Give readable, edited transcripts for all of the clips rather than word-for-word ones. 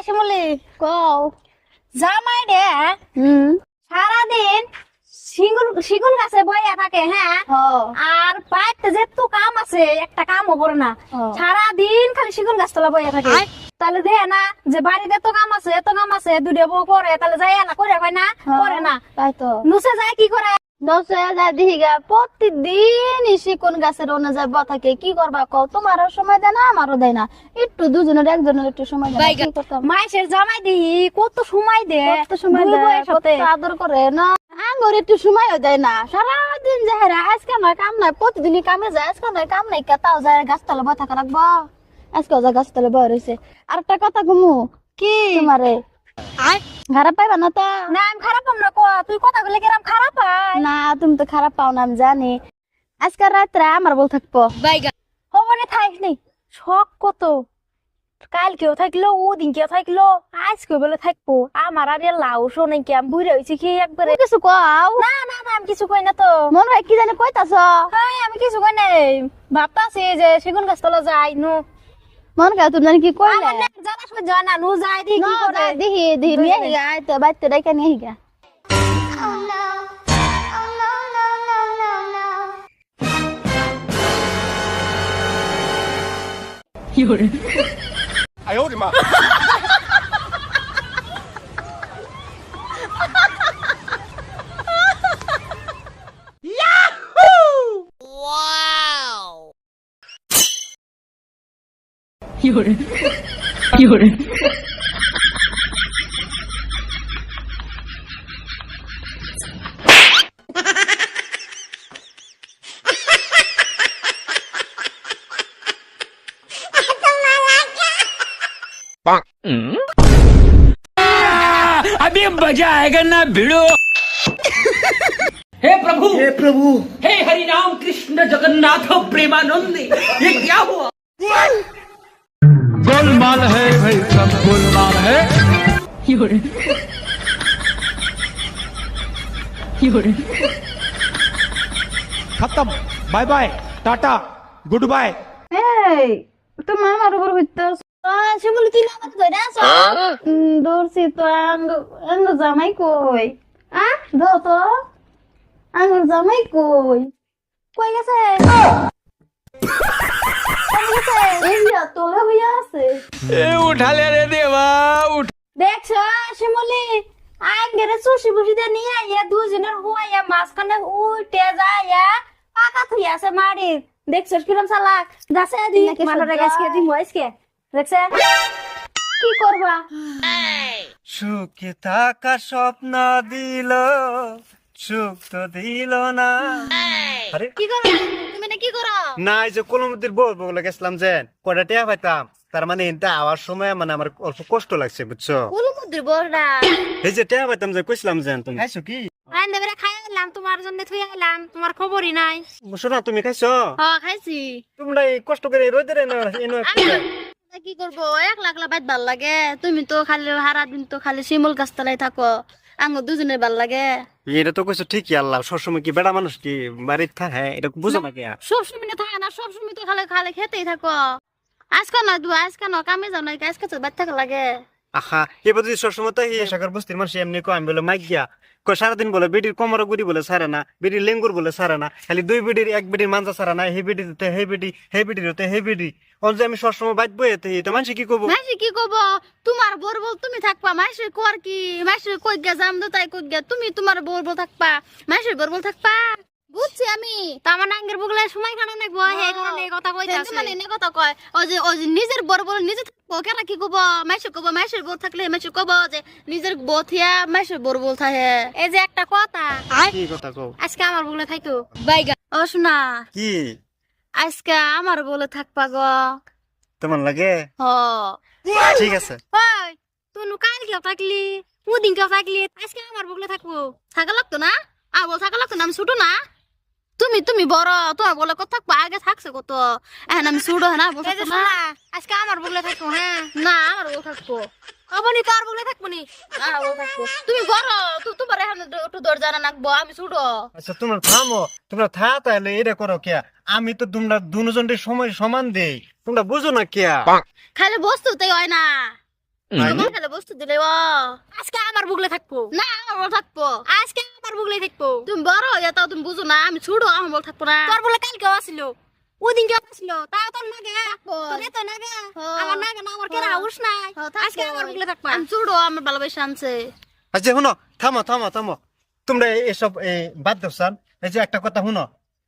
শিমুলি কও। জামাই রে সারাদিন শিগুন গাছে বইয়া থাকে, হ্যাঁ, আর বাড়িতে যেহেতু কাম আছে একটা কামও করে না, সারাদিন খালি শিগুন গাছ তলা বইয়া থাকে। তাহলে দে না যে বাড়িতে এত কাম আছে দুটো বউ করে, তাহলে যাই না করে হয় না, করে না, তাই তো নুসে যায় কি করে? প্রতিদিন শিকুন গাছের অন্য যায় থাকে, কি করবা কও? তোমারও সময় দেয় না, আমারও দেয় না, একটু দুজনের একজনের একটু সময় দেয় না, কি করতাম? মাইসের জামাই দিই কত সময় দে, কত সময় দুই দেয়, বউয়ের কত সাথে। আদর করে না, আঙ্গুর একটু সময়ও দেয় না, সারাদিন যাহারা আজকে নয় কাম নাই, প্রতিদিনই কামে যায়, আজকে নয় কাম নাই, তাও যায় গাছতলা বয়ে থাকা রাখবো, আজকেও যায় গাছতলা বয়ে রয়েছে। আর একটা কথা কমু কি তোমারে, খারাপ পাইবা না তো? না আমি খারাপ পাম না, তুই কথা বলে কিরম খারাপ হয়? না তুমি তো খারাপ পাও না আমি জানি, আজকাল রাত্রে আমার বল থাকবো। হবনে থাইস নি, শখ কত, কালকেও থাকলো ও দিনকেও থাকলো, আজকে বলে থাকবো। আমার আর লাউ শোনে কি আমি বুড়ে হয়েছি কি একবারে। তুমি কিছু কও? না না না আমি কিছু কই না তো। মনে হয় কি জানি কইতাছ। হ্যাঁ আমি কিছু কই নাই, ভাবতাছি যে সেগুন গাছ তলা যাই নু। মন কা তুমি জানি কি কইলে? আমার না জানা সহ্য হয় না, নু যাই দি কি করে। দেখি দেখি নিয়ে হিগা, আয় তো বাইতে ডাইকা নিয়ে হিগা। अभी मजा आएगा ना भिड़ो। हे प्रभु हे हरि राम कृष्ण जगन्नाथ प्रेमानंद, ये क्या हुआ? गोलमाल है भाई, सब गोलमाल है। खत्म, bye bye, tata, goodbye. এই তুমি আমার উপর হইতাছ, শিমুলি তুই না আমাকে ধরে আছো? দৌড়ছি তো, আঙ্গ জামাই কই? ধর তো, আঙ্গ জামাই কই? কই গেছে? কই গেছে? এই যা তোলা হইয়া আছে। उठा ले रे देवा, उठ। দেখছো শিমুলি, আঙ্গেরে সুশি বুশি দিয়ে নিয়ে আইয়া দুজনের হুয়াইয়া মাঝখানে উঠে যাইয়া পাকা থুই আছে মাড়ির। দেখছো কিরম চালাক, যাচ্ছে দি নাকি মানুষের সজ্জা? কাছে দি মইসকে দেখছে কি করবা? সুখে থাকা স্বপ্ন দিল, সুখ তো দিল না। আরে কি করো তুমি? না কি করো? না, এই যে কলমতির বলে গেছিলাম যে কয়টা টিয়া পাইতাম, তার মানে এটা আওয়ার সময় মানে আমার অল্প কষ্ট লাগছে, বুঝছো? কুলুমুদ্র বড়া এই যে টিয়া পাইতাম যে কইছিলাম যে তুমি খাইছো কি? আইন দেবরে খাই এলাম, তোমার জন্য থুই এলাম, তোমার খবরই নাই। শোনা, তুমি খাইছো? খাইছি। তোমরা এই কষ্ট করে রোদে রে না এনো কি করবো, একলা একলা বাইত ভাল লাগে, তুমি তো খালি সারা দিন তো খালি শিমুল গাছ তলায় থাকো, আঙ্গ দুজনের ভাল লাগে। এটা তো কইছো ঠিকই, আল্লাহ সবসময় কি বেড়া মানুষ কি বাড়িতে থাকে, এটা বুঝো না কি? সবসময় না থাকে না, সবসময় তো খালি খালি খেতেই থাকো। আজকে নয় দু আজকে নয় কামে যাও নয়, আজকে তো বাইত থাকা লাগে। আহা, এবার যদি সবসময় তাই সাগর বস্তির মানুষ এমনি কো, আমি বলে মাইক গিয়া কই সারাদিন বলে বেডির কোমর গুড়ি বলে সারে না, বেডির লেঙ্গুর বলে সারে না, খালি দুই বেডির এক বেডির মানজা সারা না, হে বেডি দিতে হে বেডি, হে বেডির হতে হে বেডি, অন যে আমি সবসময় বাইত বই এতে তো মানুষ কি করবো? মাসি কি কব, তোমার বোর বল তুমি থাকবা, মাসি কোয়ার কি, মাসি কই গিয়া জাম দো তাই কই গিয়া, তুমি তোমার বোর বল থাকবা, মাসির বোর বল থাকবা। বুঝছি আমি, তামান আঙ্গের বুগলে সময় খানো নাকবো, এই কারণে এই কথা কইতাছে। মানে এনে কথা কয়, ওই যে নিজের বোর বল নিজে থাকবো, কেনা কি কব, মাসি কব মাসির বোর থাকলে মাসি কব যে নিজের বউ থিয়া মাসির বোর বল থাকে। এই যে একটা কথা, কি কথা কও? আজকে আমার বুগলে থাইকো। বাইগা ও শোনা, কি আজকে আমার বলে থাকবা গো। তোমার লাগে? হ ঠিক আছে। ওই তুই কাল কেউ থাকলি, পুদিন কেউ থাকলি, আজকে আমার বুগলে থাকবো। থাকা লাগতো না, বল থাকা লাগতো না, আমি ছোট না, তুমি তুমি বড়, তোমার বলে কত থাকবো, আগে থাকছে কত, এখন আমি ছোট না, বল এই যে থাকবো না। শোনা, আজকে আমার বুগলে থাকবো, হ্যাঁ না আমার বল থাকবো, হবনি তোর বুগলে থাকবো নি। আমার বল থাকবো, তুমি বড়, তোমার এখন একটু দরজা নাকবো, আমি ছোট। আচ্ছা তোমরা থামো, তোমরা থা তাহলে এটা করো কে? আমি তো তোমরা দুজনের সময় সমান দেই, তোমরা বুঝো না কে? খালি বস্তু তাই হয় না, আমার খেলে বস্তু দিলে ও আজকে আমার বুগলে থাকবো, না আমার বল থাকবো। আজকে আমার বুগলে থাকবো। তুমি বড় হয়ে তাও তুমি বুঝো না, আমি ছোট আমার বল থাকবো না। তোর বলে কালকে আসিল, ওদিন কে আসিল, তাও তোর নাগে তোর এত নাগে, হ্যাঁ। আমার নাগে না, আমার কেরা হাউস নাই। হ্যাঁ, থাকবো। আজকে আমার বুগলে থাকবো। আমি ছোট, আমার ভালোবাসা আনছে। আচ্ছা শুনো, থামো থামো থামো, তোমরা এসব বাদ দাও সান। এই যে একটা কথা শুনো,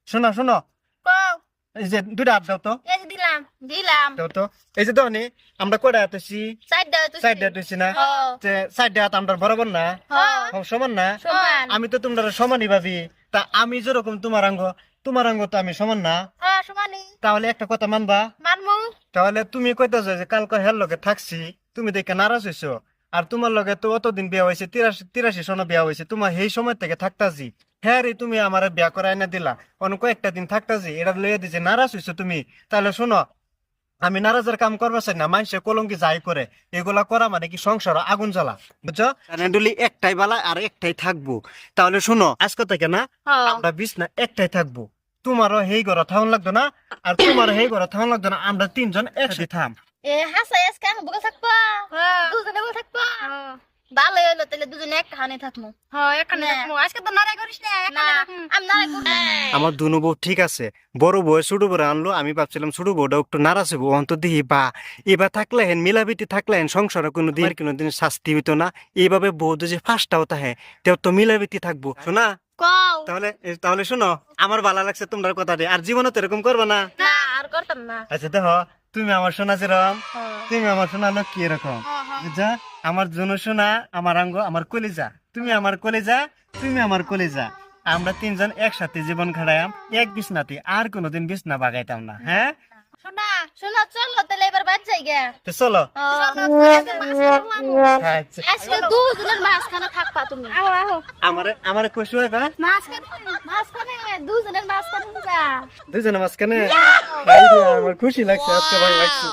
শোনো শোনো, কও এই যে দুইটা হাত দাও তো, এই যে দিলাম। দিলাম দাও তো। এই যে দহনি আমরা কয়টা হাত হইছি? সাইডটা তো সাইডে হাত হইছি না? হ্যাঁ। যে সাইডে হাত আমরা বরাবর না, হ্যাঁ সমান না? সমান। আমি তো তোমরা সমানই ভাবি, তা আমি যেরকম তোমার অঙ্গ তো আমি সমান না, হ্যাঁ সমানই তাহলে একটা কথা মানবা? মানমু। তাহলে তুমি কইতাছো যে কালকে হের লগে থাকছি, তুমি দেখে নারাজ হইছো, আর তোমার লগে তো অতদিন বিয়া হয়েছে, 83 সনে বিয়া হয়েছে, তোমার সেই সময় থেকে থাকতাছি, হ্যাঁ রে তুমি আমার বিয়া করাই না দিলা, অনেক কয়েকটা দিন থাকতাছি, এটা লইয়া দিছে নারাজ হইছো তুমি। তাহলে শোনো, আমি নারাজের কাম করবা চাই না, মানুষে কলঙ্কি যাই করে, এগুলা করা মানে কি সংসার আগুন জ্বালা, বুঝছো? ডুলি একটাই বালা আর একটাই থাকবো। তাহলে শোনো, আজকে থেকে না হ্যাঁ আমরা বিছনা একটাই থাকবো, তোমারও হেই ঘর থাউন লাগতো না, আর তোমারও হেই ঘর থাউন লাগতো না, আমরা তিনজন একসাথে থাম। এ হাসা আজকে আমি বলে থাকবো, দুজনে বলে থাকবো। ভালো হইলো তাহলে দুজনে এক কাহানে থাকবো। হ্যাঁ, এখানে না। থাকবো। আজকে তো নারাই করিস না, না এখানে থাকবো। আমি নারে করবো। আমার দুনো বউ ঠিক আছে, বড় বউ ছোট বউ আনলো, আমি ভাবছিলাম ছোট বউটা একটু নারাজ হইব, অন্ত দিহি বা এবার থাকলে হেন মিলাবিতি থাকলে হেন সংসারে কোনোদিন শাস্তি হইতো না, এইভাবে বউ যে ফার্স্টটাও তাহে তেও তো মিলাবিতি থাকবো, শোনা? কও তাহলে শোনো, আমার ভালো লাগছে তোমার কথা দিয়ে, আর জীবনে তো এরকম করবে না। না আর করতাম না। আচ্ছা দেখো, তুমি আমার সোনা যেরকম, তুমি আমার সোনা লক্ষ্মী এরকম, বুঝছা? আমার জন্য সোনা, আমার আঙ্গ, আমার কলিজা, তুমি আমার কলিজা, তুমি আমার কলিজা, আমরা তিনজন একসাথে জীবন খাড়াইয়াম এক বিছনাতে, আর কোনোদিন বিছনা বাগাইতাম না। হ্যাঁ শোনা শোনা চলো তাহলে এবার বাদ যাই গে। তো চলো। আচ্ছা, আজকে দুজনের মাঝখানে থাকবা তুমি। আহো, আহো। আমার খুশি হয় বা মাঝখানে দুজনের মাঝখানে যা। দুজনে মাঝখানে, আমার খুশি লাগছে, আজকে ভালো লাগছে।